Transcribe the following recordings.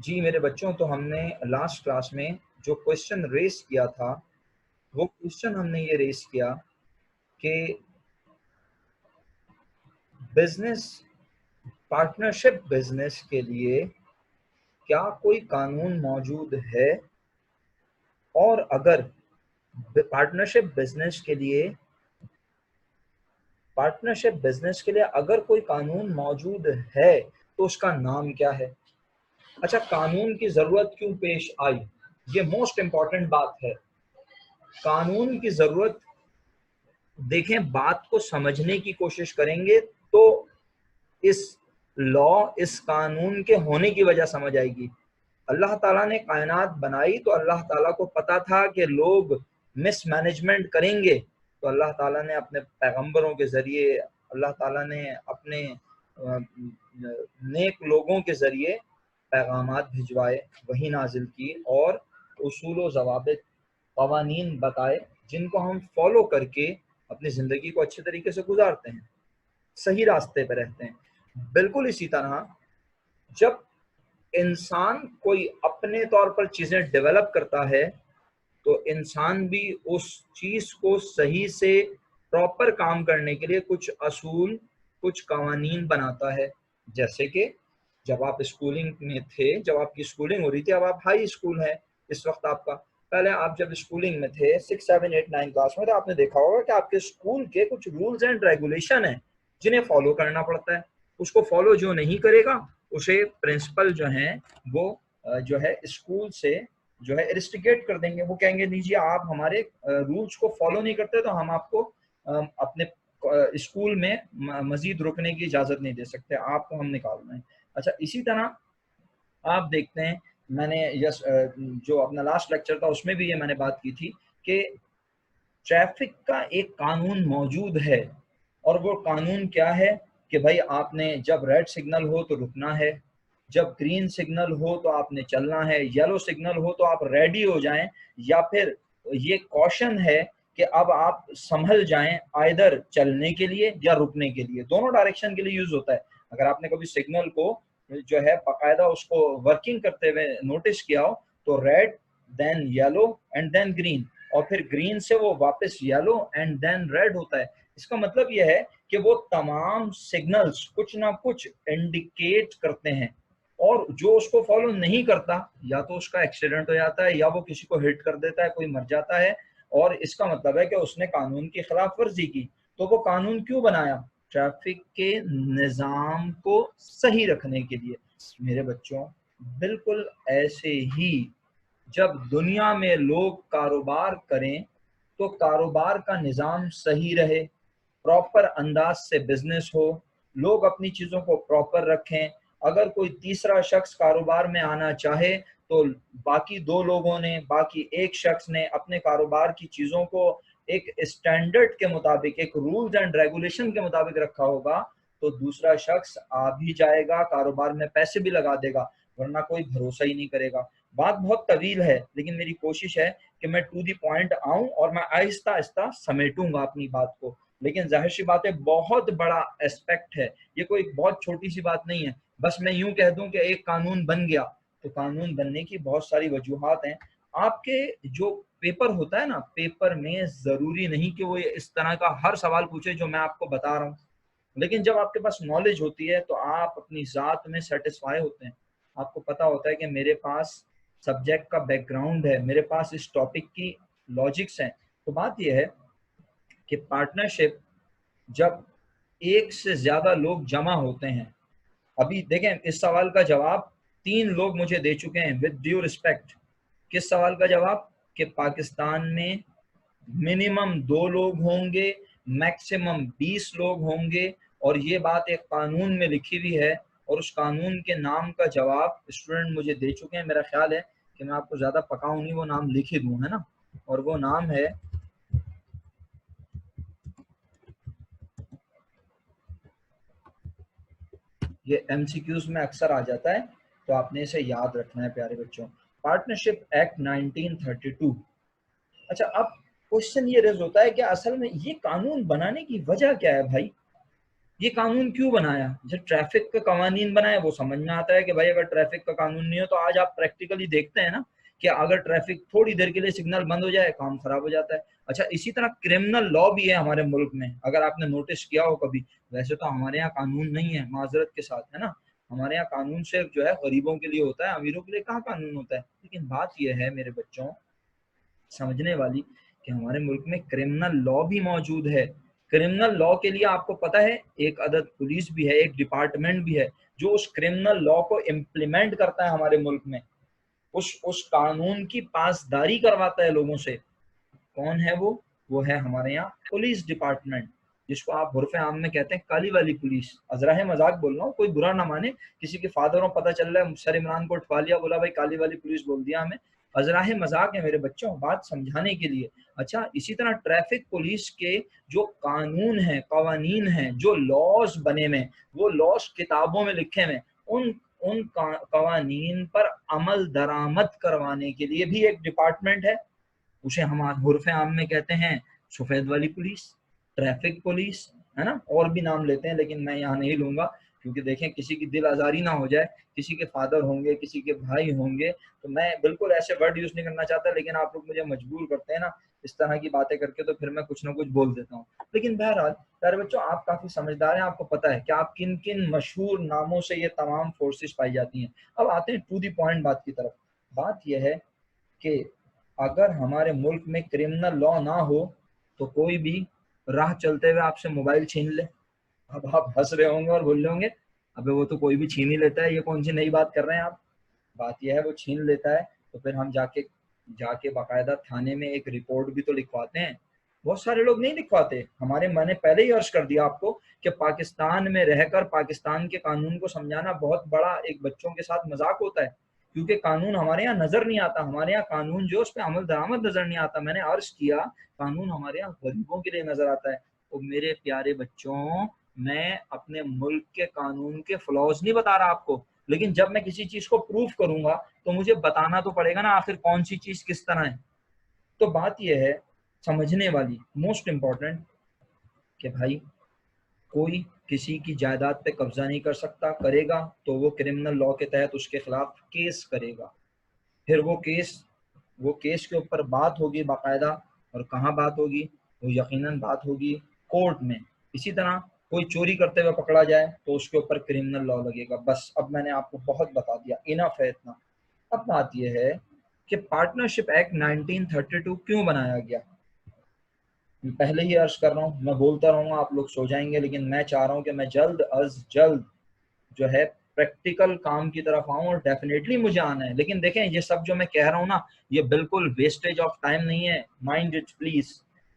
जी मेरे बच्चों, तो हमने लास्ट क्लास में जो क्वेश्चन रेस किया था, वो क्वेश्चन हमने ये रेस किया कि बिजनेस पार्टनरशिप बिजनेस के लिए क्या कोई कानून मौजूद है, और अगर पार्टनरशिप बिजनेस के लिए अगर कोई कानून मौजूद है तो उसका नाम क्या है। अच्छा, कानून की जरूरत क्यों पेश आई, ये मोस्ट इंपॉर्टेंट बात है। कानून की जरूरत, देखें, बात को समझने की कोशिश करेंगे तो इस कानून के होने की वजह समझ आएगी। अल्लाह ताला ने कायनात बनाई तो अल्लाह ताला को पता था कि लोग मिसमैनेजमेंट करेंगे, तो अल्लाह ताला ने अपने पैगंबरों के जरिए, अल्लाह ताला ने अपने नेक लोगों के जरिए पैगामात भिजवाए, वही नाजिल की और उसूल व ज़वाबित, कवानीन बताए, जिनको हम फॉलो करके अपनी ज़िंदगी को अच्छे तरीके से गुजारते हैं, सही रास्ते पे रहते हैं। बिल्कुल इसी तरह जब इंसान कोई अपने तौर पर चीज़ें डेवलप करता है, तो इंसान भी उस चीज़ को सही से प्रॉपर काम करने के लिए कुछ असूल, कुछ कवानीन बनाता है। जैसे कि जब आप स्कूलिंग में थे, जब आपकी स्कूलिंग हो रही थी, अब आप हाई स्कूल हैं इस वक्त आपका, पहले आप जब स्कूलिंग में थे 6, 7, 8, 9 क्लास में, तो आपने देखा होगा कि आपके स्कूल के कुछ रूल्स एंड रेगुलेशन हैं जिन्हें फॉलो करना पड़ता है। उसको फॉलो जो नहीं करेगा, उसे प्रिंसिपल जो हैं वो जो है स्कूल से जो है इरिस्टिकेट कर देंगे। वो कहेंगे नहीं जी, आप हमारे रूल्स को फॉलो नहीं करते, तो हम आपको अपने स्कूल में मजीद रुकने की इजाज़त नहीं दे सकते, आपको हम निकाल रहे हैं। अच्छा, इसी तरह आप देखते हैं, मैंने जो अपना लास्ट लेक्चर था उसमें भी ये मैंने बात की थी कि ट्रैफिक का एक कानून मौजूद है, और वो कानून क्या है कि भाई आपने जब रेड सिग्नल हो तो रुकना है, जब ग्रीन सिग्नल हो तो आपने चलना है, येलो सिग्नल हो तो आप रेडी हो जाएं, या फिर ये कॉशन है कि अब आप संभल जाएं, आइदर चलने के लिए या रुकने के लिए, दोनों डायरेक्शन के लिए यूज होता है। अगर आपने कभी सिग्नल को जो है बाकायदा उसको वर्किंग करते हुए नोटिस किया हो, तो red, then yellow and then green, और फिर ग्रीन से वो वापस येलो एंड देन रेड होता है। इसका मतलब यह है कि वो तमाम सिग्नल्स कुछ ना कुछ इंडिकेट करते हैं, और जो उसको फॉलो नहीं करता, या तो उसका एक्सीडेंट हो जाता है, या वो किसी को हिट कर देता है, कोई मर जाता है, और इसका मतलब है कि उसने कानून की खिलाफ वर्जी की। तो वो कानून क्यों बनाया? ट्रैफिक के निज़ाम को सही रखने के लिए। मेरे बच्चों, बिल्कुल ऐसे ही जब दुनिया में लोग कारोबार करें, तो कारोबार का निज़ाम सही रहे, प्रॉपर अंदाज से बिजनेस हो, लोग अपनी चीज़ों को प्रॉपर रखें। अगर कोई तीसरा शख्स कारोबार में आना चाहे, तो बाकी दो लोगों ने, बाकी एक शख्स ने अपने कारोबार की चीज़ों को एक स्टैंडर्ड के मुताबिक, एक रूल्स एंड रेगुलेशन के मुताबिक रखा होगा, तो दूसरा शख्स आ भी जाएगा, कारोबार में पैसे भी लगा देगा, वरना कोई भरोसा ही नहीं करेगा। बात बहुत तवील है, लेकिन मेरी कोशिश है कि मैं टू दी पॉइंट आऊं, और मैं आहिस्ता आहिस्ता समेटूंगा अपनी बात को। लेकिन जाहिर सी बात है, बहुत बड़ा एस्पेक्ट है, ये कोई बहुत छोटी सी बात नहीं है। बस मैं यूं कह दूं कि एक कानून बन गया, तो कानून बनने की बहुत सारी वजूहात हैं। आपके जो पेपर होता है ना, पेपर में जरूरी नहीं कि वो इस तरह का हर सवाल पूछे जो मैं आपको बता रहा हूँ, लेकिन जब आपके पास नॉलेज होती है तो आप अपनी ज़ात में सेटिस्फाई होते हैं। आपको पता होता है कि मेरे पास सब्जेक्ट का बैकग्राउंड है, मेरे पास इस टॉपिक की लॉजिक्स हैं। तो बात यह है कि पार्टनरशिप, जब एक से ज़्यादा लोग जमा होते हैं, अभी देखें इस सवाल का जवाब 3 लोग मुझे दे चुके हैं, विद ड्यू रिस्पेक्ट। किस सवाल का जवाब? कि पाकिस्तान में मिनिमम 2 लोग होंगे, मैक्सिमम 20 लोग होंगे, और ये बात एक कानून में लिखी हुई है, और उस कानून के नाम का जवाब स्टूडेंट मुझे दे चुके हैं। मेरा ख्याल है कि मैं आपको ज़्यादा पकाऊं नहीं, वो नाम लिख ही दूं, है ना। और वो नाम है, ये एमसीक्यूज में अक्सर आ जाता है, तो आपने इसे याद रखना है प्यारे बच्चों। Partnership act 1932। अच्छा, अब क्वेश्चन ये रेज होता है कि असल में ये कानून बनाने की वजह क्या है भाई? ये कानून क्यों बनाया? जब ट्रैफिक का कानून बनाया वो समझ में आता है कि भाई अगर ट्रैफिक का कानून नहीं हो तो आज आप प्रैक्टिकली देखते हैं ना कि अगर ट्रैफिक थोड़ी देर के लिए सिग्नल बंद हो जाए काम खराब हो जाता है। अच्छा, इसी तरह क्रिमिनल लॉ भी है हमारे मुल्क में, अगर आपने नोटिस किया हो कभी। वैसे तो हमारे यहाँ कानून नहीं है, माजरत के साथ, है ना, हमारे यहाँ कानून सिर्फ जो है गरीबों के लिए होता है, अमीरों के लिए कहाँ कानून होता है। लेकिन बात यह है मेरे बच्चों समझने वाली कि हमारे मुल्क में क्रिमिनल लॉ भी मौजूद है। क्रिमिनल लॉ के लिए आपको पता है एक अदद पुलिस भी है, एक डिपार्टमेंट भी है जो उस क्रिमिनल लॉ को इम्प्लीमेंट करता है हमारे मुल्क में, उस कानून की पासदारी करवाता है लोगों से। कौन है वो है हमारे यहाँ पुलिस डिपार्टमेंट, जिसको आप हुर्फ आम में कहते हैं काली वाली पुलिस। अजरा मजाक बोल रहा हूँ, कोई बुरा ना माने, किसी के फादरों पता चल रहा है सर इमरान को उठवा लिया, बोला भाई काली वाली पुलिस बोल दिया हमें, अजरा मजाक है मेरे बच्चों, बात समझाने के लिए। अच्छा, इसी तरह ट्रैफिक पुलिस के जो कानून हैं, कवानीन हैं, जो लॉज बने में, वो लॉज किताबों में लिखे हुए, उन उन कवानीन पर अमल दरामद करवाने के लिए भी एक डिपार्टमेंट है। उसे हम हुर्फ आम में कहते हैं सफेद वाली पुलिस, ट्रैफिक पुलिस, है ना, और भी नाम लेते हैं लेकिन मैं यहाँ नहीं लूंगा, क्योंकि देखें किसी की दिल आजारी ना हो जाए, किसी के फादर होंगे, किसी के भाई होंगे, तो मैं बिल्कुल ऐसे वर्ड यूज नहीं करना चाहता, लेकिन आप लोग मुझे मजबूर करते हैं ना इस तरह की बातें करके, तो फिर मैं कुछ ना कुछ बोल देता हूँ। लेकिन बहरहाल प्यारे बच्चों, आप काफी समझदार हैं, आपको पता है कि आप किन किन मशहूर नामों से ये तमाम फोर्सेस पाई जाती हैं। अब आते हैं टू दी पॉइंट बात की तरफ। बात यह है कि अगर हमारे मुल्क में क्रिमिनल लॉ ना हो तो कोई भी राह चलते हुए आपसे मोबाइल छीन ले। अब आप हंस रहे होंगे और बोल रहे होंगे अबे वो तो कोई भी छीन ही लेता है, ये कौन सी नई बात कर रहे हैं आप। बात यह है वो छीन लेता है तो फिर हम जाके जाके बाकायदा थाने में एक रिपोर्ट भी तो लिखवाते हैं। बहुत सारे लोग नहीं लिखवाते हमारे, मैंने पहले ही अर्ज कर दिया आपको कि पाकिस्तान में रहकर पाकिस्तान के कानून को समझाना बहुत बड़ा एक बच्चों के साथ मजाक होता है, क्योंकि कानून हमारे यहाँ नजर नहीं आता, हमारे यहाँ कानून जो उस पर अमल दरामद नजर नहीं आता। मैंने अर्ज किया कानून हमारे यहाँ गरीबों के लिए नजर आता है। तो मेरे प्यारे बच्चों, मैं अपने मुल्क के कानून के फ्लॉज नहीं बता रहा आपको, लेकिन जब मैं किसी चीज को प्रूफ करूंगा तो मुझे बताना तो पड़ेगा ना आखिर कौन सी चीज किस तरह है। तो बात यह है समझने वाली मोस्ट इंपॉर्टेंट कि भाई कोई किसी की जायदाद पे कब्जा नहीं कर सकता, करेगा तो वो क्रिमिनल लॉ के तहत उसके खिलाफ केस करेगा। फिर वो केस के ऊपर बात होगी बाकायदा, और कहाँ बात होगी? वो यकीनन बात होगी कोर्ट में। इसी तरह कोई चोरी करते हुए पकड़ा जाए तो उसके ऊपर क्रिमिनल लॉ लगेगा। बस अब मैंने आपको बहुत बता दिया, इनफ है इतना। अब बात यह है कि पार्टनरशिप एक्ट 1932 क्यों बनाया गया। मैं पहले ही अर्ज कर रहा हूँ, मैं बोलता रहूंगा आप लोग सो जाएंगे, लेकिन मैं चाह रहा हूँ कि मैं जल्द अज जल्द जो है प्रैक्टिकल काम की तरफ आऊं, और डेफिनेटली मुझे आना है। लेकिन देखें ये सब जो मैं कह रहा हूँ ना, ये बिल्कुल वेस्टेज ऑफ टाइम नहीं है, माइंड इट प्लीज।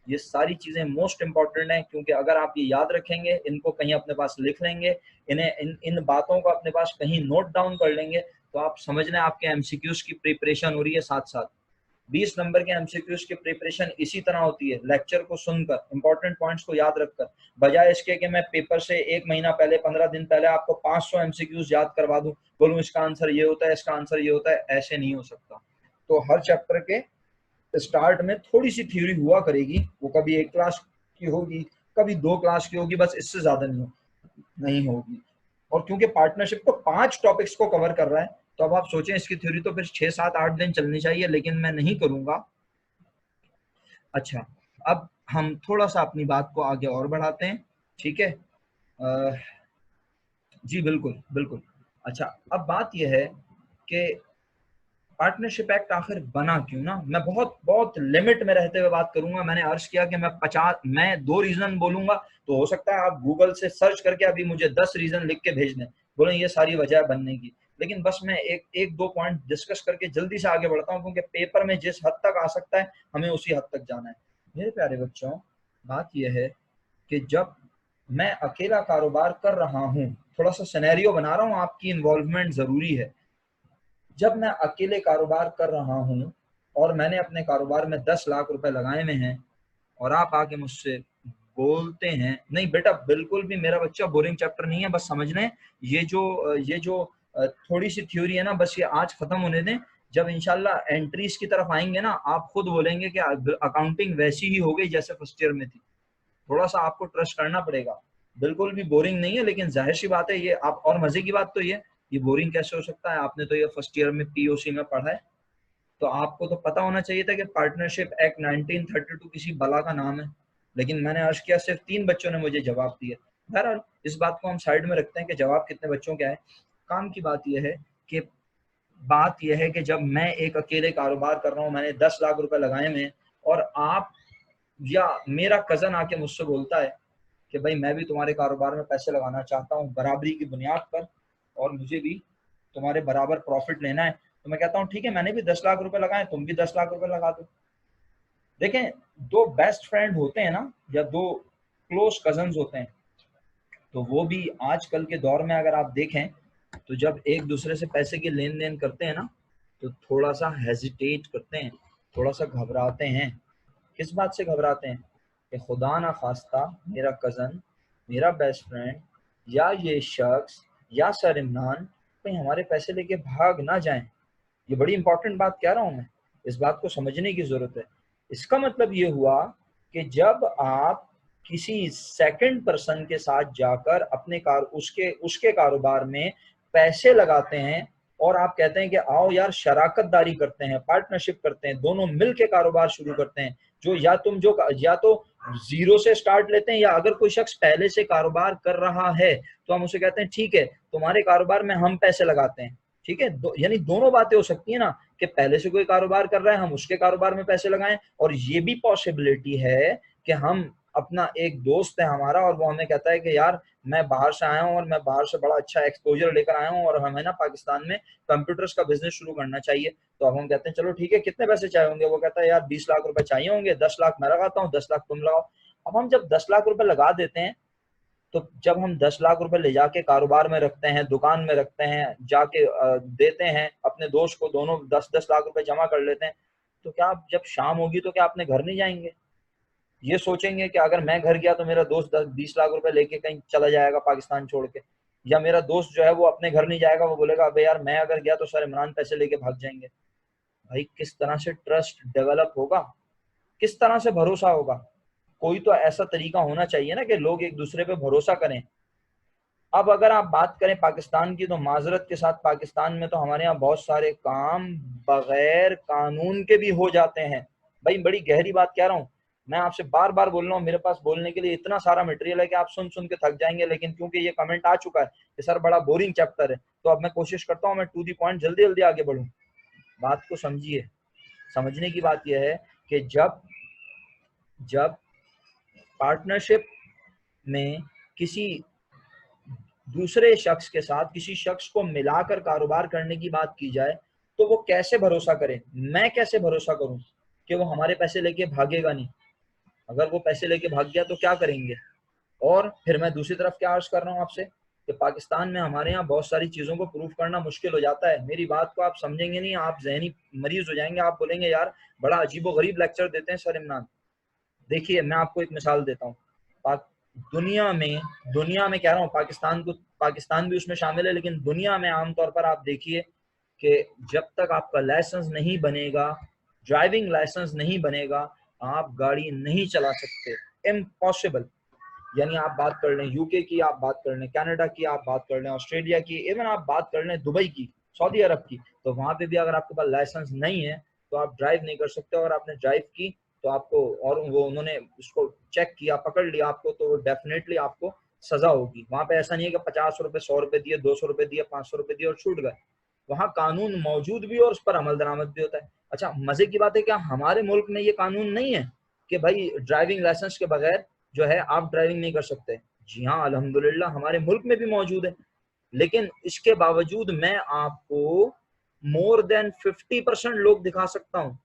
ये सारी चीजें मोस्ट इंपॉर्टेंट हैं, क्योंकि अगर आप ये याद रखेंगे, इनको कहीं अपने पास लिख लेंगे, इन्हें इन बातों को अपने पास कहीं नोट डाउन कर लेंगे, तो आप समझ लें आपके एमसीक्यूज की प्रिपरेशन हो रही है साथ साथ। 20 नंबर के एमसीक्यूज की प्रिपरेशन इसी तरह होती है, लेक्चर को सुनकर इंपॉर्टेंट पॉइंट्स को याद रखकर, बजाय इसके कि मैं पेपर से 1 महीना पहले 15 दिन पहले आपको 500 एमसीक्यूज याद करवा दूं, बोलूं इसका आंसर ये होता है, इसका आंसर ये होता है। ऐसे नहीं हो सकता। तो हर चैप्टर के स्टार्ट में थोड़ी सी थ्योरी हुआ करेगी, वो कभी 1 क्लास की होगी, कभी 2 क्लास की होगी, बस इससे ज्यादा नहीं होगी। और क्योंकि पार्टनरशिप तो 5 टॉपिक्स को कवर कर रहा है, तो अब आप सोचें इसकी थ्योरी तो फिर 6 7 8 दिन चलनी चाहिए, लेकिन मैं नहीं करूंगा। अच्छा, अब हम थोड़ा सा अपनी बात को आगे और बढ़ाते हैं, ठीक है? जी बिल्कुल बिल्कुल। अच्छा, अब बात यह है कि पार्टनरशिप एक्ट आखिर बना क्यों ना। मैं बहुत बहुत लिमिट में रहते हुए बात करूंगा। मैंने अर्ज किया कि मैं 2 रीजन बोलूंगा, तो हो सकता है आप गूगल से सर्च करके अभी मुझे 10 रीजन लिख के भेज दें, बोले ये सारी वजह बनने की। लेकिन बस मैं एक दो पॉइंट डिस्कस करके जल्दी से आगे बढ़ता हूँ, क्योंकि पेपर में जिस हद तक आ सकता है हमें उसी हद तक जाना है। मेरे प्यारे बच्चों, बात यह है कि जब मैं अकेला कारोबार कर रहा हूँ, थोड़ा सा सिनेरियो बना रहा हूँ, आपकी इन्वॉल्वमेंट जरूरी है। जब मैं अकेले कारोबार कर रहा हूँ और मैंने अपने कारोबार में 10 लाख रुपए लगाए हुए हैं, और आप आके मुझसे बोलते हैं नहीं बेटा, बिल्कुल भी मेरा बच्चा बोरिंग चैप्टर नहीं है, बस समझ लें ये जो थोड़ी सी थ्योरी है ना, बस ये आज खत्म होने दें। जब इंशाल्लाह एंट्रीज की तरफ आएंगे ना, आप खुद बोलेंगे कि अकाउंटिंग वैसी ही हो गई जैसे फर्स्ट ईयर में थी। थोड़ा सा आपको ट्रस्ट करना पड़ेगा। बिल्कुल भी बोरिंग नहीं है, लेकिन जाहिर सी बात है ये आप, और मजे की बात तो ये बोरिंग कैसे हो सकता है? आपने तो ये फर्स्ट ईयर में पीओसी में पढ़ा है, तो आपको तो पता होना चाहिए था कि पार्टनरशिप एक्ट 1932 किसी बला का नाम है। लेकिन मैंने अर्ज किया, सिर्फ 3 बच्चों ने मुझे जवाब दिया। बहरहाल इस बात को हम साइड में रखते हैं कि जवाब कितने बच्चों का है। काम की बात यह है कि जब मैं एक अकेले कारोबार कर रहा हूँ, मैंने 10 लाख रुपए लगाए हुए हैं, और आप या मेरा कजन आके मुझसे बोलता है कि भाई मैं भी तुम्हारे कारोबार में पैसे लगाना चाहता हूँ बराबरी की बुनियाद पर, और मुझे भी तुम्हारे बराबर प्रॉफिट लेना है, तो मैं कहता हूँ ठीक है, मैंने भी 10 लाख रुपए लगाए, तुम भी 10 लाख रुपए लगा दो। देखें, दो बेस्ट फ्रेंड होते हैं ना, या दो क्लोज कजन्स होते हैं, तो वो भी आजकल के दौर में अगर आप देखें, तो जब एक दूसरे से पैसे की लेन देन करते हैं ना, तो थोड़ा सा हेजिटेट करते हैं, थोड़ा सा घबराते हैं। किस बात से घबराते हैं? कि खुदा ना खास्ता मेरा कज़न, मेरा बेस्ट फ्रेंड, या ये शख्स, या सर इमरान कहीं हमारे पैसे लेके भाग ना जाएं। ये बड़ी इंपॉर्टेंट बात कह रहा हूं मैं, इस बात को समझने की जरूरत है। इसका मतलब ये हुआ कि जब आप किसी सेकंड पर्सन के साथ जाकर अपने उसके उसके कारोबार में पैसे लगाते हैं, और आप कहते हैं कि आओ यार शराकतदारी करते हैं, पार्टनरशिप करते हैं, दोनों मिल के कारोबार शुरू करते हैं, जो या तो जीरो से स्टार्ट लेते हैं, या अगर कोई शख्स पहले से कारोबार कर रहा है तो हम उसे कहते हैं ठीक है तुम्हारे कारोबार में हम पैसे लगाते हैं। ठीक है, यानी दोनों बातें हो सकती है ना, कि पहले से कोई कारोबार कर रहा है हम उसके कारोबार में पैसे लगाएं, और ये भी पॉसिबिलिटी है कि हम अपना एक दोस्त है हमारा और वो हमें कहता है कि यार मैं बाहर से आया हूँ और मैं बाहर से बड़ा अच्छा एक्सपोजर लेकर आया हूँ और हमें ना पाकिस्तान में कंप्यूटर्स का बिजनेस शुरू करना चाहिए। तो अब हम कहते हैं चलो ठीक है, कितने पैसे चाहिए होंगे? वो कहता है यार 20 लाख रुपए चाहिए होंगे, 10 लाख मैं लगाता हूँ, 10 लाख तुम लगाओ। अब हम जब 10 लाख रुपए लगा देते हैं, तो जब हम 10 लाख रुपए ले जाके कारोबार में रखते हैं, दुकान में रखते हैं, जाके देते हैं अपने दोस्त को, दोनों 10-10 लाख रुपए जमा कर लेते हैं, तो क्या आप जब शाम होगी तो क्या अपने घर नहीं जाएंगे? ये सोचेंगे कि अगर मैं घर गया तो मेरा दोस्त 10-20 लाख रुपए लेके कहीं चला जाएगा पाकिस्तान छोड़ के, या मेरा दोस्त जो है वो अपने घर नहीं जाएगा, वो बोलेगा अबे यार मैं अगर गया तो सर इमरान पैसे लेके भाग जाएंगे। भाई किस तरह से ट्रस्ट डेवलप होगा, किस तरह से भरोसा होगा? कोई तो ऐसा तरीका होना चाहिए ना कि लोग एक दूसरे पे भरोसा करें। अब अगर आप बात करें पाकिस्तान की, तो माजरत के साथ पाकिस्तान में तो हमारे यहाँ बहुत सारे काम बगैर कानून के भी हो जाते हैं। भाई बड़ी गहरी बात कह रहा हूँ, मैं आपसे बार बार बोल रहा हूँ, मेरे पास बोलने के लिए इतना सारा मटेरियल है कि आप सुन सुन के थक जाएंगे, लेकिन क्योंकि ये कमेंट आ चुका है कि सर बड़ा बोरिंग चैप्टर है, तो अब मैं कोशिश करता हूँ मैं टू दी पॉइंट जल्दी जल्दी आगे बढ़ूँ। बात को समझिए, समझने की बात यह है कि जब जब पार्टनरशिप में किसी दूसरे शख्स के साथ किसी शख्स को मिलाकर कारोबार करने की बात की जाए, तो वो कैसे भरोसा करे, मैं कैसे भरोसा करूं कि वो हमारे पैसे लेके भागेगा नहीं? अगर वो पैसे लेके भाग गया तो क्या करेंगे? और फिर मैं दूसरी तरफ क्या अर्ज कर रहा हूँ आपसे कि पाकिस्तान में हमारे यहाँ बहुत सारी चीजों को प्रूफ करना मुश्किल हो जाता है। मेरी बात को आप समझेंगे नहीं, आप जहनी मरीज हो जाएंगे, आप बोलेंगे यार बड़ा अजीबो गरीब लेक्चर देते हैं सर इमरान। देखिए मैं आपको एक मिसाल देता हूँ। दुनिया में कह रहा हूँ, पाकिस्तान भी उसमें शामिल है, लेकिन दुनिया में आमतौर पर आप देखिए कि जब तक आपका लाइसेंस नहीं बनेगा, ड्राइविंग लाइसेंस नहीं बनेगा, आप गाड़ी नहीं चला सकते। इम्पॉसिबल। यानी आप बात कर लें यूके की, आप बात कर लें कनाडा की, आप बात कर लें ऑस्ट्रेलिया की, इवन आप बात कर लें दुबई की, सऊदी अरब की, तो वहां पे भी अगर आपके पास लाइसेंस नहीं है तो आप ड्राइव नहीं कर सकते। और आपने ड्राइव की तो आपको, और वो उन्होंने उसको चेक किया, पकड़ लिया आपको, तो डेफिनेटली आपको सजा होगी। वहां पे ऐसा नहीं है कि 50 रुपए 100 रुपए दिए, 200 रुपए दिए, 500 रुपए दिए और छूट गए। वहां कानून मौजूद भी और उस पर अमल दरामद भी होता है। अच्छा मजे की बात है, क्या हमारे मुल्क में ये कानून नहीं है कि भाई ड्राइविंग लाइसेंस के बगैर जो है आप ड्राइविंग नहीं कर सकते? जी हाँ, अल्हम्दुलिल्लाह हमारे मुल्क में भी मौजूद है। लेकिन इसके बावजूद मैं आपको मोर देन 50% लोग दिखा सकता हूँ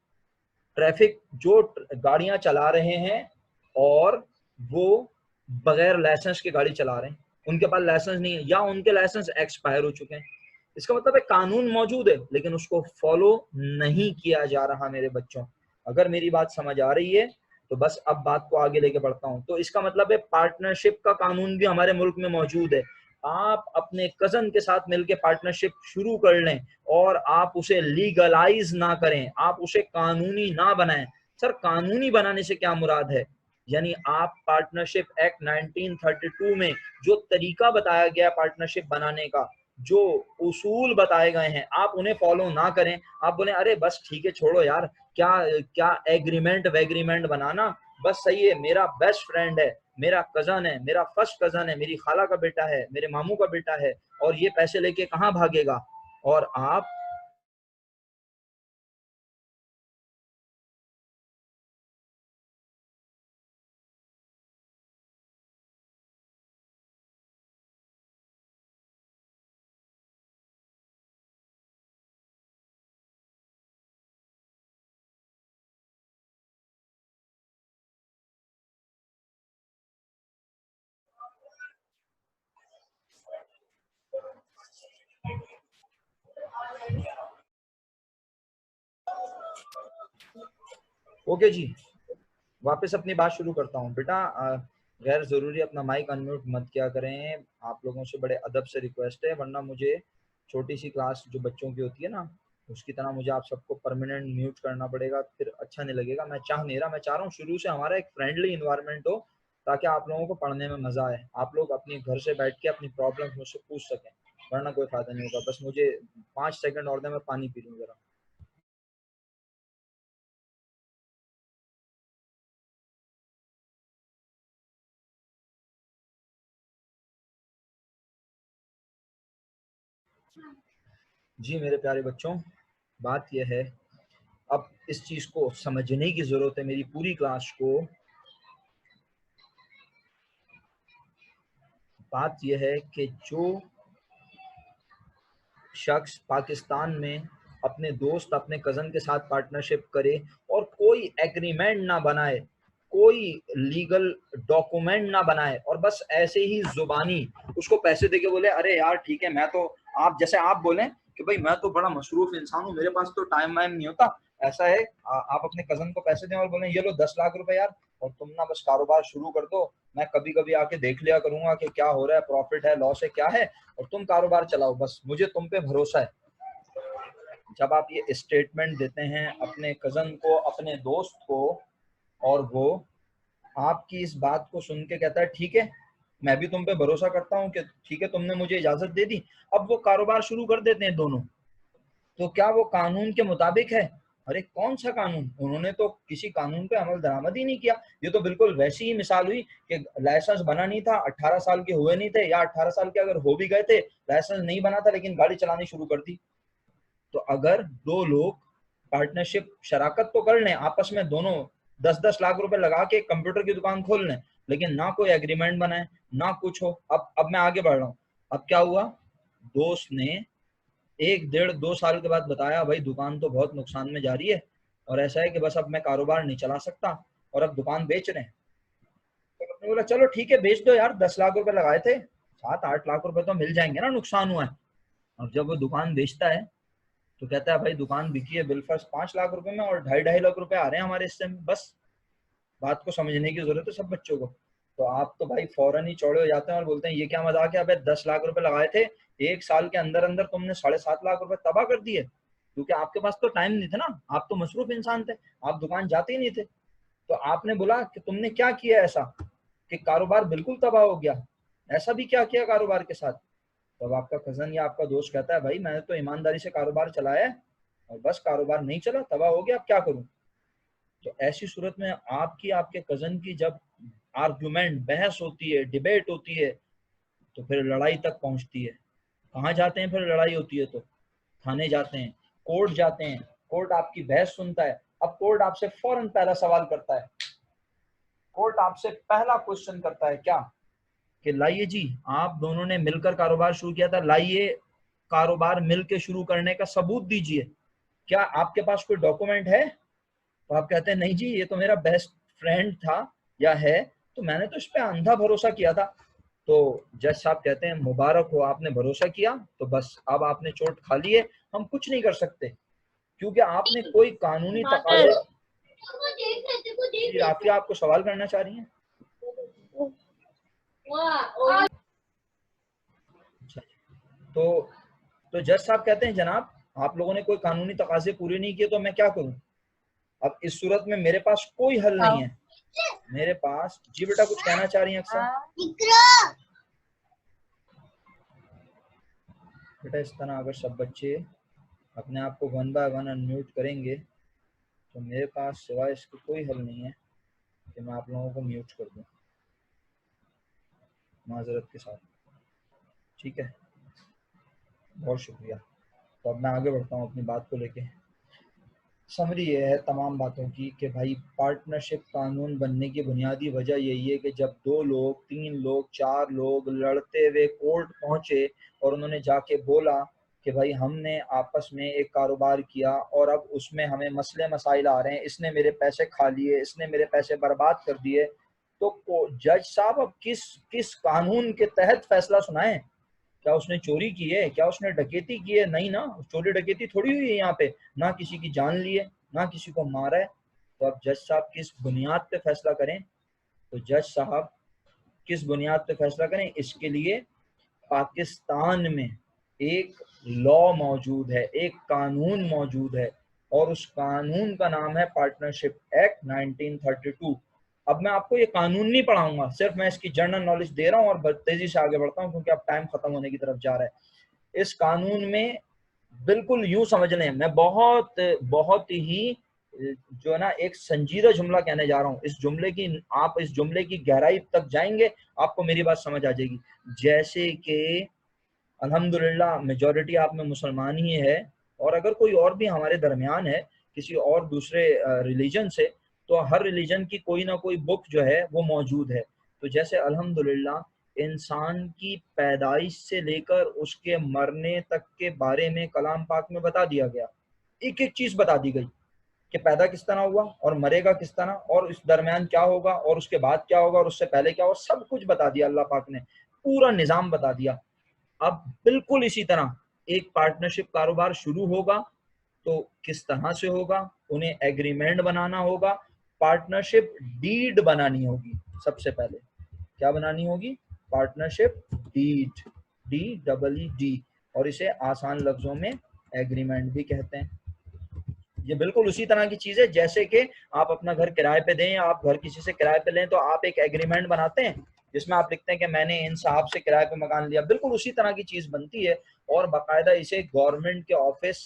ट्रैफिक जो गाड़ियां चला रहे हैं और वो बगैर लाइसेंस के गाड़ी चला रहे हैं, उनके पास लाइसेंस नहीं है या उनके लाइसेंस एक्सपायर हो चुके हैं। इसका मतलब है कानून मौजूद है लेकिन उसको फॉलो नहीं किया जा रहा। मेरे बच्चों, अगर मेरी बात समझ आ रही है तो बस अब बात को आगे लेके बढ़ता हूं। तो इसका मतलब है पार्टनरशिप का कानून भी हमारे मुल्क में मौजूद है। आप अपने कजन के साथ मिलकर पार्टनरशिप शुरू कर लें और आप उसे लीगलाइज ना करें, आप उसे कानूनी ना बनाएं। सर कानूनी बनाने से क्या मुराद है? यानी आप पार्टनरशिप एक्ट 1932 में जो तरीका बताया गया पार्टनरशिप बनाने का, जो उसूल बताए गए हैं, आप उन्हें फॉलो ना करें, आप बोले अरे बस ठीक है छोड़ो यार, क्या क्या एग्रीमेंट वेग्रीमेंट बनाना, बस सही है, मेरा बेस्ट फ्रेंड है, मेरा कजन है, मेरा फर्स्ट कजन है, मेरी खाला का बेटा है, मेरे मामू का बेटा है, और ये पैसे लेके कहाँ भागेगा, और आप ओके जी, वापस अपनी बात शुरू करता हूँ। बेटा गैर ज़रूरी अपना माइक अनम्यूट मत किया करें, आप लोगों से बड़े अदब से रिक्वेस्ट है, वरना मुझे छोटी सी क्लास जो बच्चों की होती है ना, उसकी तरह मुझे आप सबको परमानेंट म्यूट करना पड़ेगा, फिर अच्छा नहीं लगेगा। मैं चाह नहीं रहा, मैं चाह रहा हूँ शुरू से हमारा एक फ्रेंडली इन्वायरमेंट हो, ताकि आप लोगों को पढ़ने में मज़ा आए, आप लोग अपने घर से बैठ के अपनी प्रॉब्लम मुझसे पूछ सकें, वरना कोई फ़ायदा नहीं होगा। बस मुझे 5 सेकंड और दें, मैं पानी पी लूँ ज़रा। जी मेरे प्यारे बच्चों, बात यह है, अब इस चीज़ को समझने की ज़रूरत है, मेरी पूरी क्लास को। बात यह है कि जो शख्स पाकिस्तान में अपने दोस्त अपने कज़न के साथ पार्टनरशिप करे और कोई एग्रीमेंट ना बनाए, कोई लीगल डॉक्यूमेंट ना बनाए, और बस ऐसे ही जुबानी उसको पैसे देके बोले अरे यार ठीक है, मैं तो, आप जैसे आप बोलें कि भाई मैं तो बड़ा मसरूफ इंसान हूँ, मेरे पास तो टाइम वाइम नहीं होता, ऐसा है, आप अपने कज़न को पैसे दें और बोलें ये लो 10 लाख रुपए यार, और तुम ना बस कारोबार शुरू कर दो, मैं कभी कभी आके देख लिया करूंगा कि क्या हो रहा है, प्रॉफिट है लॉस है क्या है, और तुम कारोबार चलाओ, बस मुझे तुम पे भरोसा है। जब आप ये स्टेटमेंट देते हैं अपने कज़न को, अपने दोस्त को, और वो आपकी इस बात को सुन के कहता है ठीक है, मैं भी तुम पे भरोसा करता हूँ कि ठीक है तुमने मुझे इजाजत दे दी, अब वो कारोबार शुरू कर देते हैं दोनों, तो क्या वो कानून के मुताबिक है? अरे कौन सा कानून, उन्होंने तो किसी कानून पे अमल दरामद ही नहीं किया। ये तो बिल्कुल वैसी ही मिसाल हुई कि लाइसेंस बना नहीं था, 18 साल के हुए नहीं थे, या 18 साल के अगर हो भी गए थे, लाइसेंस नहीं बना था लेकिन गाड़ी चलानी शुरू कर दी। तो अगर दो लोग पार्टनरशिप शराकत तो कर लें आपस में, दोनों 10-10 लाख रुपए लगा के कंप्यूटर की दुकान खोल लें, लेकिन ना कोई एग्रीमेंट बनाए, ना कुछ हो। अब मैं आगे बढ़ रहा हूँ। अब क्या हुआ, दोस्त ने 1 डेढ़ 2 साल के बाद बताया भाई दुकान तो बहुत नुकसान में जा रही है, और ऐसा है कि बस अब मैं कारोबार नहीं चला सकता, और अब दुकान बेच रहे हैं। तो उसने बोला चलो ठीक है बेच दो यार, 10 लाख रुपए लगाए थे, 7-8 लाख रुपए तो मिल जाएंगे ना, नुकसान हुआ है। अब जब वो दुकान बेचता है तो कहता है भाई दुकान बिकी है बिलफर्ज 5 लाख रुपए में, और 2.5-2.5 लाख रुपए आ रहे हैं हमारे हिस्से में। बस बात को समझने की जरूरत है सब बच्चों को। तो आप तो भाई फौरन ही चौड़े हो जाते हैं और बोलते हैं ये क्या मजाक है, अबे 10 लाख रुपए लगाए थे, 1 साल के अंदर अंदर तुमने 7.5 लाख रुपए तबाह कर दिए, क्योंकि आपके पास तो टाइम नहीं था ना, आप तो मसरूफ इंसान थे, आप दुकान जाते ही नहीं थे। तो आपने बोला कि तुमने क्या किया ऐसा कि कारोबार बिल्कुल तबाह हो गया, ऐसा भी क्या किया कारोबार के साथ? तब आपका कजन या आपका दोस्त कहता है भाई मैंने तो ईमानदारी से कारोबार चलाया है, और बस कारोबार नहीं चला, तबाह हो गया, अब क्या करूं? तो ऐसी सूरत में आपकी आपके कजन की जब आर्गुमेंट, बहस होती है, डिबेट होती है, तो फिर लड़ाई तक पहुंचती है। कहाँ जाते हैं फिर लड़ाई होती है तो? थाने जाते हैं, कोर्ट जाते हैं, कोर्ट आपकी बहस सुनता है। अब कोर्ट आपसे फौरन पहला सवाल करता है, कोर्ट आपसे पहला क्वेश्चन करता है क्या, कि लाइए जी, आप दोनों ने मिलकर कारोबार शुरू किया था, लाइए कारोबार मिलकर शुरू करने का सबूत दीजिए, क्या आपके पास कोई डॉक्यूमेंट है? तो आप कहते हैं नहीं जी, ये तो मेरा बेस्ट फ्रेंड था या है, तो मैंने तो इस पे अंधा भरोसा किया था। तो जज साहब कहते हैं मुबारक हो, आपने भरोसा किया, तो बस अब आपने चोट खा ली है, हम कुछ नहीं कर सकते, क्योंकि आपने कोई कानूनी तकाजे। राफिया आपको सवाल करना चाह रही हैं? अच्छा, तो जज साहब कहते हैं जनाब, आप लोगों ने कोई कानूनी तकाजे पूरे नहीं किए, तो मैं क्या करूं? अब इस सूरत में मेरे पास कोई हल नहीं है, मेरे पास, जी बेटा कुछ कहना चाह रही हैं अक्सर? बेटा इस तरह अगर सब बच्चे अपने आप को 1 बाय 1 अनम्यूट करेंगे तो मेरे पास सिवाय इसके कोई हल नहीं है कि मैं आप लोगों को म्यूट कर दूं, माजरत के साथ। ठीक है, बहुत शुक्रिया। तो अब मैं आगे बढ़ता हूँ अपनी बात को लेके। समरी ये है तमाम बातों की कि भाई पार्टनरशिप कानून बनने की बुनियादी वजह यही है कि जब 2 लोग, 3 लोग, 4 लोग लड़ते हुए कोर्ट पहुंचे और उन्होंने जाके बोला कि भाई हमने आपस में एक कारोबार किया और अब उसमें हमें मसले मसाइल आ रहे हैं, इसने मेरे पैसे खा लिए, इसने मेरे पैसे बर्बाद कर दिए, तो जज साहब अब किस किस कानून के तहत फैसला सुनाएं? क्या उसने चोरी की है? क्या उसने डकैती की है? नहीं ना, चोरी डकैती थोड़ी हुई है यहाँ पे, ना किसी की जान ली है, ना किसी को मारा है। तो अब जज साहब किस बुनियाद पे फैसला करें? तो जज साहब किस बुनियाद पे फैसला करें, इसके लिए पाकिस्तान में एक लॉ मौजूद है, एक कानून मौजूद है, और उस कानून का नाम है पार्टनरशिप एक्ट 1932। अब मैं आपको ये कानून नहीं पढ़ाऊंगा, सिर्फ मैं इसकी जनरल नॉलेज दे रहा हूँ और तेजी से आगे बढ़ता हूँ क्योंकि अब टाइम खत्म होने की तरफ जा रहा है। इस कानून में बिल्कुल यूं समझ लें, मैं बहुत बहुत ही जो है ना एक संजीदा जुमला कहने जा रहा हूँ, इस जुमले की, आप इस जुमले की गहराई तक जाएंगे आपको मेरी बात समझ आ जाएगी। जैसे कि अल्हम्दुलिल्लाह मेजॉरिटी आप में मुसलमान ही है, और अगर कोई और भी हमारे दरमियान है किसी और दूसरे रिलीजन से, तो हर रिलीजन की कोई ना कोई बुक जो है वो मौजूद है। तो जैसे अल्हम्दुलिल्लाह इंसान की पैदाइश से लेकर उसके मरने तक के बारे में कलाम पाक में बता दिया गया, एक एक चीज बता दी गई कि पैदा किस तरह हुआ और मरेगा किस तरह और इस दरमियान क्या होगा और उसके बाद क्या होगा और उससे पहले क्या होगा, सब कुछ बता दिया अल्लाह पाक ने, पूरा निजाम बता दिया। अब बिल्कुल इसी तरह एक पार्टनरशिप कारोबार शुरू होगा तो किस तरह से होगा, उन्हें एग्रीमेंट बनाना होगा, पार्टनरशिप डीड बनानी होगी। सबसे पहले क्या बनानी होगी? पार्टनरशिप डीड, डी, और इसे आसान लफ्जों में एग्रीमेंट भी कहते हैं। ये बिल्कुल उसी तरह की चीज है जैसे कि आप अपना घर किराए पे दें या आप घर किसी से किराए पे लें तो आप एक एग्रीमेंट बनाते हैं जिसमें आप लिखते हैं कि मैंने इन साहब से किराए पे मकान लिया, बिल्कुल उसी तरह की चीज बनती है। और बाकायदा इसे गवर्नमेंट के ऑफिस,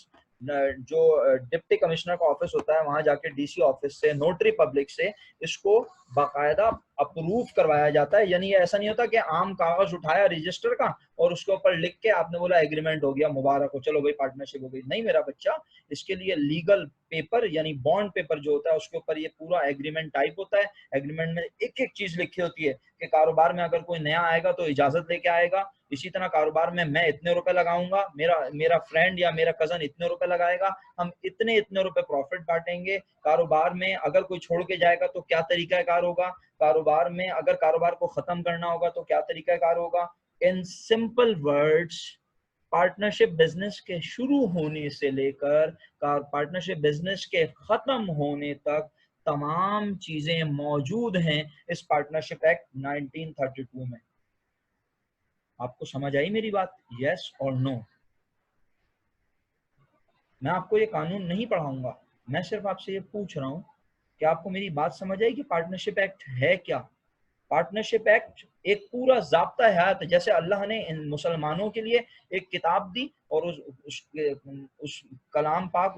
जो डिप्टी कमिश्नर का ऑफिस होता है, वहां जाके डीसी ऑफिस से, नोटरी पब्लिक से इसको बाकायदा अप्रूव करवाया जाता है। यानी ऐसा नहीं होता कि आम कागज उठाया रजिस्टर का और उसके ऊपर लिख के आपने बोला एग्रीमेंट हो गया, मुबारक हो, चलो भाई पार्टनरशिप हो गई। नहीं मेरा बच्चा, इसके लिए लीगल पेपर यानी बॉन्ड पेपर जो होता है उसके ऊपर ये पूरा एग्रीमेंट टाइप होता है। एग्रीमेंट में एक एक चीज लिखी होती है कि कारोबार में अगर कोई नया आएगा तो इजाजत लेके आएगा, इसी तरह कारोबार में मैं इतने रुपए लगाऊंगा, मेरा मेरा फ्रेंड या मेरा कजन इतने रुपए लगाएगा, हम इतने इतने रुपए प्रॉफिट बांटेंगे। कारोबार में अगर कोई छोड़ के जाएगा तो क्या तरीका कार होगा, कारोबार में अगर कारोबार को खत्म करना होगा तो क्या तरीका कार होगा। In simple words, partnership business के शुरू होने से लेकर पार्टनरशिप बिजनेस के खत्म होने तक तमाम चीजें मौजूद हैं इस पार्टनरशिप एक्ट 1932 में। आपको समझ आई मेरी बात? यस और नो? मैं आपको ये कानून नहीं पढ़ाऊंगा, मैं सिर्फ आपसे ये पूछ रहा हूं कि आपको मेरी बात समझ आई कि पार्टनरशिप एक्ट है क्या। पार्टनरशिप एक्ट एक पूरा ज़ाब्ता हयात है। जैसे अल्लाह ने इन मुसलमानों के लिए एक किताब दी और उस कलाम पाक,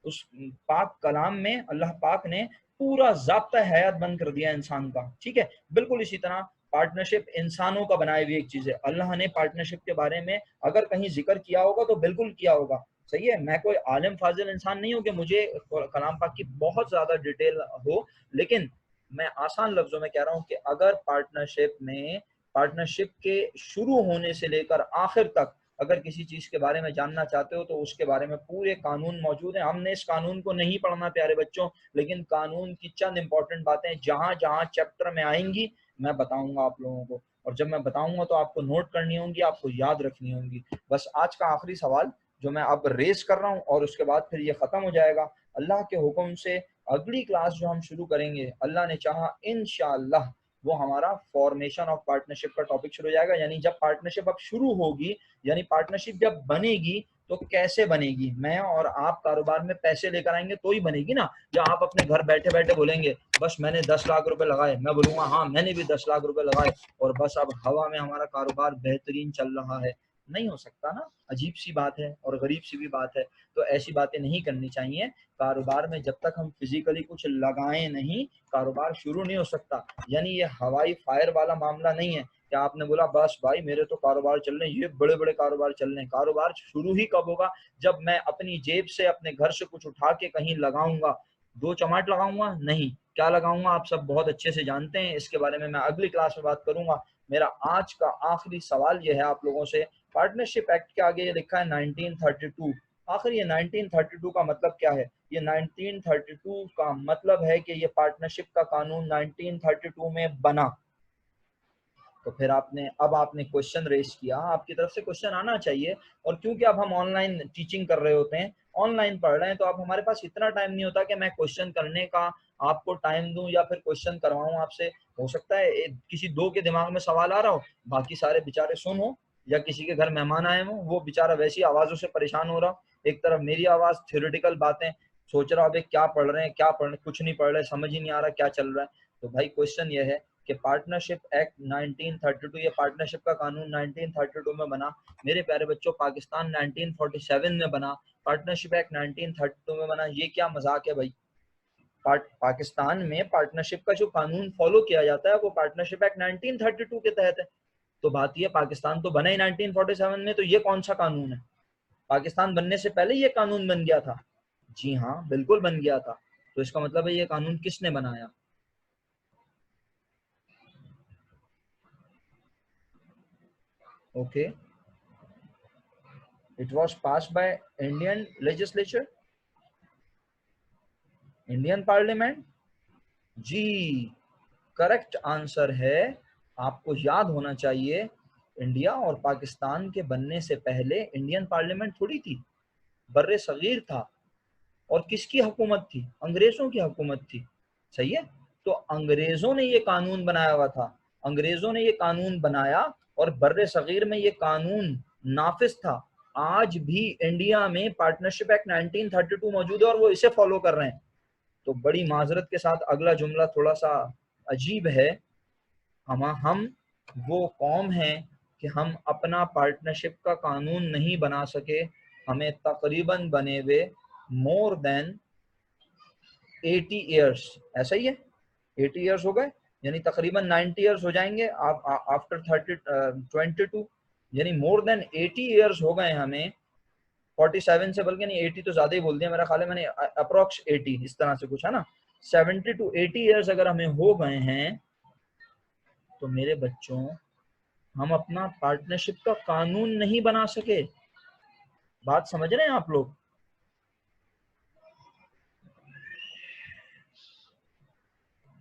उस पाक कलाम में अल्लाह पाक ने पूरा ज़ाब्ता हयात बंद कर दिया इंसान का। ठीक है, बिल्कुल इसी तरह पार्टनरशिप इंसानों का बनाई हुई एक चीज़ है। अल्लाह ने पार्टनरशिप के बारे में अगर कहीं जिक्र किया होगा तो बिल्कुल किया होगा। सही है, मैं कोई आलिम फाजिल इंसान नहीं हूँ कि मुझे कलाम पाक की बहुत ज़्यादा डिटेल हो, लेकिन मैं आसान लफ्जों में कह रहा हूं कि अगर पार्टनरशिप में, पार्टनरशिप के शुरू होने से लेकर आखिर तक अगर किसी चीज के बारे में जानना चाहते हो तो उसके बारे में पूरे कानून मौजूद है। हमने इस कानून को नहीं पढ़ना प्यारे बच्चों, लेकिन कानून की चंद इंपॉर्टेंट बातें जहां जहां चैप्टर में आएंगी मैं बताऊंगा आप लोगों को, और जब मैं बताऊंगा तो आपको नोट करनी होंगी, आपको याद रखनी होंगी। बस आज का आखिरी सवाल जो मैं अब रेस कर रहा हूँ और उसके बाद फिर ये खत्म हो जाएगा अल्लाह के हुक्म से। अगली क्लास जो हम शुरू करेंगे अल्लाह ने चाहा इंशाअल्लाह, वो हमारा फॉर्मेशन ऑफ पार्टनरशिप का टॉपिक शुरू हो जाएगा। यानी जब पार्टनरशिप अब शुरू होगी, यानी पार्टनरशिप जब बनेगी तो कैसे बनेगी? मैं और आप कारोबार में पैसे लेकर आएंगे तो ही बनेगी ना। या आप अपने घर बैठे बैठे बोलेंगे बस मैंने 10 लाख रुपए लगाए, मैं बोलूंगा हाँ मैंने भी 10 लाख रुपए लगाए और बस अब हवा में हमारा कारोबार बेहतरीन चल रहा है। नहीं हो सकता ना, अजीब सी बात है और गरीब सी भी बात है। तो ऐसी बातें नहीं करनी चाहिए। कारोबार में जब तक हम फिजिकली कुछ लगाएं नहीं, कारोबार शुरू नहीं हो सकता। यानी ये हवाई फायर वाला मामला नहीं है कि आपने बोला बस भाई मेरे तो कारोबार चल रहे हैं, ये बड़े बड़े कारोबार चल रहे हैं। कारोबार शुरू ही कब होगा? जब मैं अपनी जेब से अपने घर से कुछ उठा के कहीं लगाऊंगा। दो चमाट लगाऊंगा नहीं, क्या लगाऊंगा आप सब बहुत अच्छे से जानते हैं। इसके बारे में मैं अगली क्लास में बात करूंगा। मेरा आज का आखिरी सवाल यह है आप लोगों से, पार्टनरशिप एक्ट के आगे ये लिखा है 1932। आखिर ये 1932 का मतलब क्या है? ये 1932 का मतलब है कि ये पार्टनरशिप का कानून 1932 में बना। तो फिर आपने क्वेश्चन रेज किया, आपकी तरफ से क्वेश्चन आना चाहिए। और क्योंकि अब हम ऑनलाइन टीचिंग कर रहे होते हैं, ऑनलाइन पढ़ रहे हैं, तो अब हमारे पास इतना टाइम नहीं होता कि मैं क्वेश्चन करने का आपको टाइम दूं या फिर क्वेश्चन करवाऊं आपसे। हो सकता है किसी दो के दिमाग में सवाल आ रहा हो, बाकी सारे बेचारे सुन हो, या किसी के घर मेहमान आए हो, वो बेचारा वैसी आवाजों से परेशान हो रहा हो। एक तरफ मेरी आवाज थ्योरेटिकल बातें सोच रहा हो, क्या पढ़ रहे हैं क्या पढ़ रहे, कुछ नहीं पढ़ रहे, समझ ही नहीं आ रहा क्या चल रहा है। तो भाई क्वेश्चन ये है कि पार्टनरशिप एक्ट 1932, ये पार्टनरशिप का कानून 1932 में बना। मेरे प्यारे बच्चों, पाकिस्तान 1947 में बना, पार्टनरशिप एक्ट 1932 में बना। ये क्या मजाक है भाई? पाकिस्तान में पार्टनरशिप का जो कानून फॉलो किया जाता है वो पार्टनरशिप एक्ट 1932 के तहत है। तो बात ये, पाकिस्तान तो बना ही 1947 में, तो ये कौन सा कानून है? पाकिस्तान बनने से पहले ये कानून बन गया था। जी हाँ बिल्कुल बन गया था। तो इसका मतलब है ये कानून किसने बनाया? Okay, it was passed by Indian legislature, Indian parliament. जी, करेक्ट आंसर है। आपको याद होना चाहिए, इंडिया और पाकिस्तान के बनने से पहले इंडियन पार्लियामेंट थोड़ी थी, बर्रे सगीर था। और किसकी हुकूमत थी? अंग्रेजों की हुकूमत थी। सही है। तो अंग्रेजों ने ये कानून बनाया हुआ था, अंग्रेजों ने ये कानून बनाया और बर्रे सगीर में ये कानून नाफिज था। आज भी इंडिया में पार्टनरशिप एक्ट 1932 मौजूद है और वो इसे फॉलो कर रहे हैं। तो बड़ी माजरत के साथ अगला जुमला थोड़ा सा अजीब है। हम वो कौम है कि हम अपना पार्टनरशिप का कानून नहीं बना सके। हमें तकरीबन बने हुए मोर देन 80 ईयर्स, ऐसा ही है, 80 ईयर्स हो गए, यानी तकरीबन 90 ईयर्स हो जाएंगे आफ्टर 22, यानी मोर देन 80 ईयर्स हो गए हमें। 47 से, बल्कि नहीं 80 तो ज्यादा ही बोल दिया, मेरा ख्याल है मैंने अप्रोक्स 80 इस तरह से कुछ है ना, 70 to 80 ईयर्स अगर हमें हो गए हैं, तो मेरे बच्चों हम अपना पार्टनरशिप का कानून नहीं बना सके। बात समझ रहे हैं आप लोग?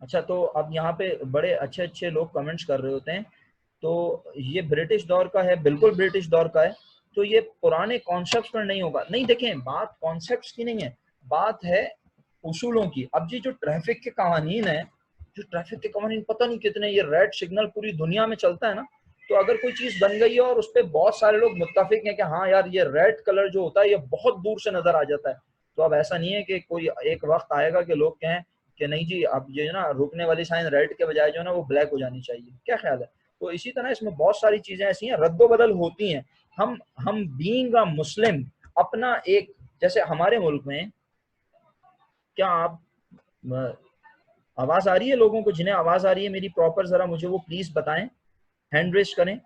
अच्छा, तो अब यहाँ पे बड़े अच्छे अच्छे लोग कमेंट्स कर रहे होते हैं। तो ये ब्रिटिश दौर का है, बिल्कुल ब्रिटिश दौर का है। तो ये पुराने कॉन्सेप्ट्स पर नहीं होगा। नहीं, देखें, बात कॉन्सेप्ट्स की नहीं है, बात है उसूलों की। अब जी जो ट्रैफिक के कानून है, जो ट्रैफिक के कानून पता नहीं कितने, ये रेड सिग्नल पूरी दुनिया में चलता है ना। तो अगर कोई चीज बन गई है और उस पर बहुत सारे लोग मुत्तफिक हैं कि हाँ यार ये रेड कलर जो होता है ये बहुत दूर से नजर आ जाता है, तो अब ऐसा नहीं है कि कोई एक वक्त आएगा कि लोग कहें कि नहीं जी अब ये ना रुकने वाली साइन रेड के बजाय जो है ना वो ब्लैक हो जानी चाहिए। क्या ख्याल है? तो इसी तरह इसमें बहुत सारी चीजें ऐसी हैं, रद्दोबदल होती हैं। हम बीइंग अ मुस्लिम अपना एक, जैसे हमारे मुल्क में, क्या आप आवाज आ रही है लोगों को? जिन्हें आवाज आ रही है मेरी प्रॉपर, जरा मुझे वो प्लीज बताएं, हैंड रेज करें।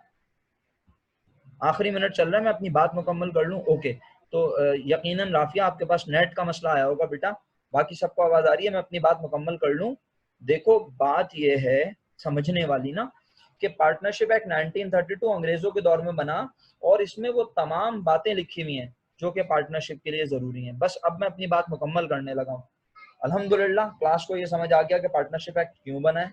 आखिरी मिनट चल रहा है, मैं अपनी बात मुकम्मल कर लूं। ओके, तो यकीनन राफिया आपके पास नेट का मसला आया होगा बेटा, बाकी सबको आवाज आ रही है, मैं अपनी बात मुकम्मल कर लूं। देखो बात यह है समझने वाली ना, कि पार्टनरशिप एक्ट 1932 अंग्रेजों के दौर में बना और इसमें वो तमाम बातें लिखी हुई हैं जो कि पार्टनरशिप के लिए जरूरी हैं। बस अब मैं अपनी बात मुकम्मल करने लगा हूँ। अल्हम्दुलिल्लाह क्लास को ये समझ आ गया कि पार्टनरशिप एक्ट क्यों बना है,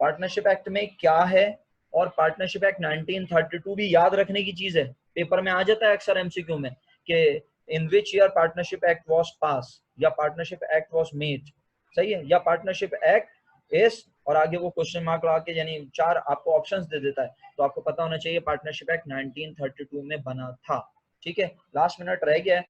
पार्टनरशिप एक्ट में क्या है। और पार्टनरशिप एक्ट 1932 भी याद रखने की चीज है, पेपर में आ जाता है अक्सर एमसीक्यू में कि in which year partnership act was pass, या पार्टनरशिप एक्ट वाज मेड। सही है, या पार्टनरशिप एक्ट इज, और आगे वो क्वेश्चन मार्क लगा के यानी चार आपको ऑप्शंस दे देता है। तो आपको पता होना चाहिए पार्टनरशिप एक्ट 1932 में बना था। ठीक है, लास्ट मिनट रह गया है,